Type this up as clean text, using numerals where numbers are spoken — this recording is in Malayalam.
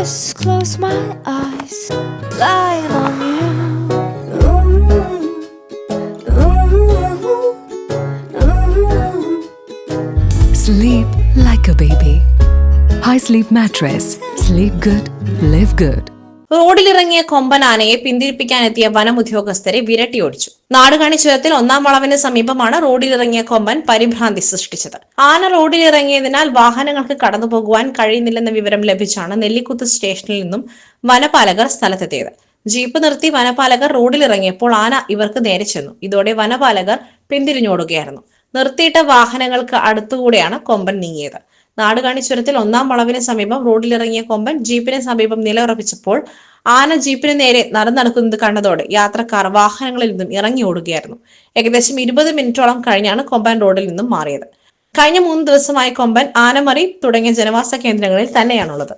just close my eyes, lying on you. Ooh, ooh, ooh. Sleep like a baby. High Sleep Mattress. Sleep good, live good. റോഡിലിറങ്ങിയ കൊമ്പൻ ആനയെ പിന്തിരിപ്പിക്കാനെത്തിയ വനം ഉദ്യോഗസ്ഥരെ വിരട്ടിയോടിച്ചു. നാടുകാണി ചുരത്തിൽ ഒന്നാം വളവിന് സമീപമാണ് റോഡിലിറങ്ങിയ കൊമ്പൻ പരിഭ്രാന്തി സൃഷ്ടിച്ചത്. ആന റോഡിലിറങ്ങിയതിനാൽ വാഹനങ്ങൾക്ക് കടന്നുപോകുവാൻ കഴിയുന്നില്ലെന്ന വിവരം ലഭിച്ചാണ് നെല്ലിക്കുത്ത് സ്റ്റേഷനിൽ നിന്നും വനപാലകർ സ്ഥലത്തെത്തിയത്. ജീപ്പ് നിർത്തി വനപാലകർ റോഡിലിറങ്ങിയപ്പോൾ ആന ഇവർക്ക് നേരെ ചെന്നു. ഇതോടെ വനപാലകർ പിന്തിരിഞ്ഞോടുകയായിരുന്നു. നിർത്തിയിട്ട വാഹനങ്ങൾക്ക് അടുത്തുകൂടെയാണ് കൊമ്പൻ നീങ്ങിയത്. നാടുകാണി ചുരത്തിൽ ഒന്നാം വളവിന് സമീപം റോഡിലിറങ്ങിയ കൊമ്പൻ ജീപ്പിന് സമീപം നിലയുറപ്പിച്ചപ്പോൾ ആന ജീപ്പിന് നേരെ നടക്കുന്നത് കണ്ടതോടെ യാത്രക്കാർ വാഹനങ്ങളിൽ നിന്നും ഇറങ്ങി ഓടുകയായിരുന്നു. ഏകദേശം 20 മിനിറ്റോളം കഴിഞ്ഞാണ് കൊമ്പൻ റോഡിൽ നിന്നും മാറിയത്. കഴിഞ്ഞ 3 ദിവസമായി കൊമ്പൻ ആനമറി തുടങ്ങിയ ജനവാസ കേന്ദ്രങ്ങളിൽ തന്നെയാണുള്ളത്.